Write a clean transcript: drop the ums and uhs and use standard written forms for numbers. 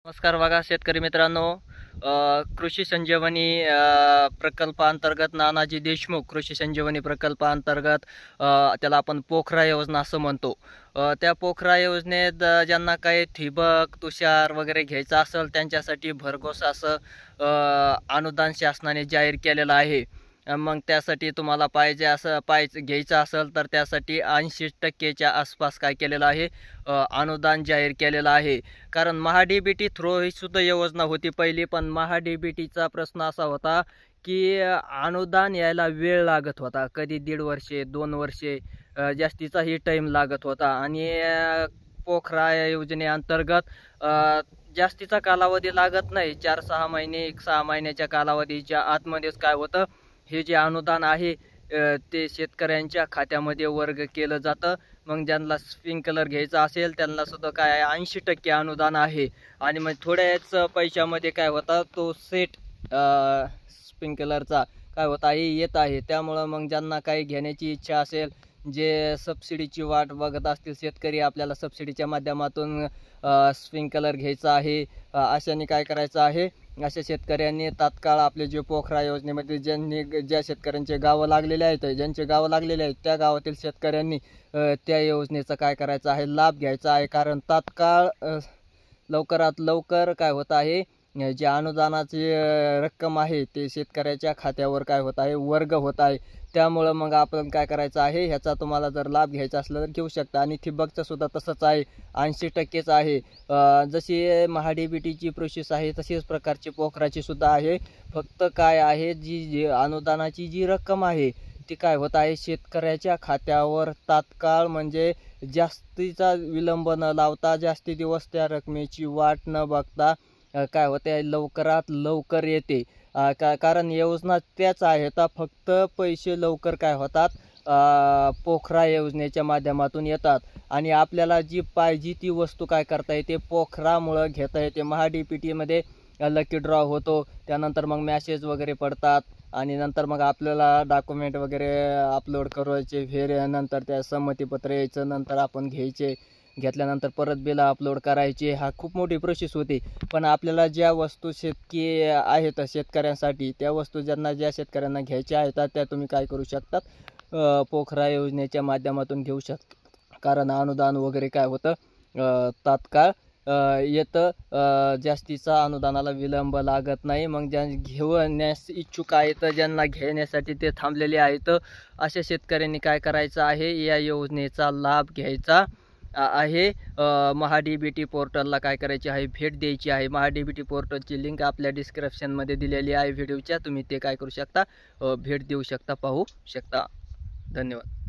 नमस्कार बघा शेतकरी मित्रांनो, कृषी संजीवनी प्रकल्पाअंतर्गत नानाजी देशमुख कृषी संजीवनी प्रकल्पाअंतर्गत त्याला आपण पोखरा योजना असं म्हणतो. त्या पोखरा योजनेत ज्यांना काही ठिबक तुषार वगैरे घ्यायचं असेल त्यांच्यासाठी भरघोस असं अनुदान शासनाने जाहीर केलेलं आहे. मग त्यासाठी तुम्हाला घ्यायचं असेल तर त्यासाठी 80% आसपास काय केलेलं आहे, अनुदान जाहीर केलेलं आहे. कारण महा-डी-बी-टी थ्रू ही सुद्धा योजना होती पहिली, पण महा-डी-बी-टीचा प्रश्न असा होता की अनुदान यायला वेळ लागत होता, कधी 1.5 वर्षे 2 वर्षे जास्तीचाही टाईम लागत होता. आणि पोखरा या योजनेअंतर्गत जास्तीचा कालावधी लागत नाही, 4-6 महिने 6 महिन्याच्या कालावधीच्या आतमध्येच काय होतं, हे जे अनुदान आहे ते शेतकऱ्यांच्या खात्यामध्ये वर्ग केलं जातं. मग ज्यांना स्प्रिंकलर घ्यायचं असेल त्यांना सुद्धा काय 80% अनुदान आहे. आणि मग थोड्याच पैशामध्ये काय होता तो सेट स्प्रिंकलरचा काय होता आहे येत आहे. त्यामुळं मग ज्यांना काही घेण्याची इच्छा असेल, जे सबसिडीची वाट बघत असतील शेतकरी, आपल्याला सबसिडीच्या माध्यमातून स्प्रिंकलर घ्यायचं आहे, अशाने काय करायचं आहे, अशा शेतकऱ्यांनी तात्काळ आपले जे पोखरा योजनेमध्ये ज्या शेतकऱ्यांचे गावं लागलेले आहेत, ज्यांचे गावं लागलेले आहेत त्या गावातील शेतकऱ्यांनी त्या योजनेचा काय करायचं आहे, लाभ घ्यायचा आहे. कारण तात्काळ लवकरात लवकर काय होत आहे, जे अनुदानाची रक्कम आहे ते शेतकऱ्याच्या खात्यावर काय होत आहे, वर्ग होत आहे. त्यामुळं मग आपण काय करायचं आहे, ह्याचा तुम्हाला जर लाभ घ्यायचा असला तर घेऊ शकता. आणि ठिबकचं सुद्धा तसंच आहे, 80%च आहे. जशी महा-डी-बी-टीची प्रोसेस आहे तशीच प्रकारची पोखराची सुद्धा आहे. फक्त काय आहे, जी अनुदानाची जी रक्कम आहे ती काय होत आहे, शेतकऱ्याच्या खात्यावर तात्काळ, म्हणजे जास्तीचा विलंब न लावता, जास्ती दिवस त्या रकमेची वाट न बघता काय होते, लवकरात लवकर येते. कारण योजना त्याच आहेत, फक्त पैसे लवकर काय होतात, पोखरा योजनेच्या माध्यमातून येतात. आणि आपल्याला जी पाहिजे ती वस्तू काय करता येते, पोखरामुळं घेता येते. महा-डी-बी-टीमध्ये लकी ड्रॉ होतो, त्यानंतर मग मॅसेज वगैरे पडतात, आणि नंतर मग आपल्याला डॉक्युमेंट वगैरे अपलोड करायचे, नंतर त्या संमतीपत्र यायचं, नंतर आपण घेतल्यानंतर परत बिल अपलोड करायचे. हा खूप मोठी प्रोसेस होती. पण आपल्याला ज्या वस्तू आहेत शेतकऱ्यांसाठी, त्या वस्तू ज्या शेतकऱ्यांना घ्यायच्या आहेत त्या तुम्ही काय करू शकतात, पोखरा योजनेच्या माध्यमातून घेऊ शकता. कारण अनुदान वगैरे काय होतं, तात्काळ येतं, जास्तीचा अनुदानाला विलंब लागत नाही. मग ज्या घेण्यास इच्छुक आहेत, ज्यांना घेण्यासाठी ते थांबलेले आहेत, अशा शेतकऱ्यांनी काय करायचं आहे, या योजनेचा लाभ घ्यायचा आहे. महा-डी-बी-टी पोर्टलला काय करायची आहे, भेट द्यायची आहे. महा-डी-बी-टी पोर्टलची लिंक आपल्या डिस्क्रिप्शनमध्ये दिलेली आहे व्हिडिओच्या, तुम्ही ते काय करू शकता, भेट देऊ शकता, पाहू शकता. धन्यवाद.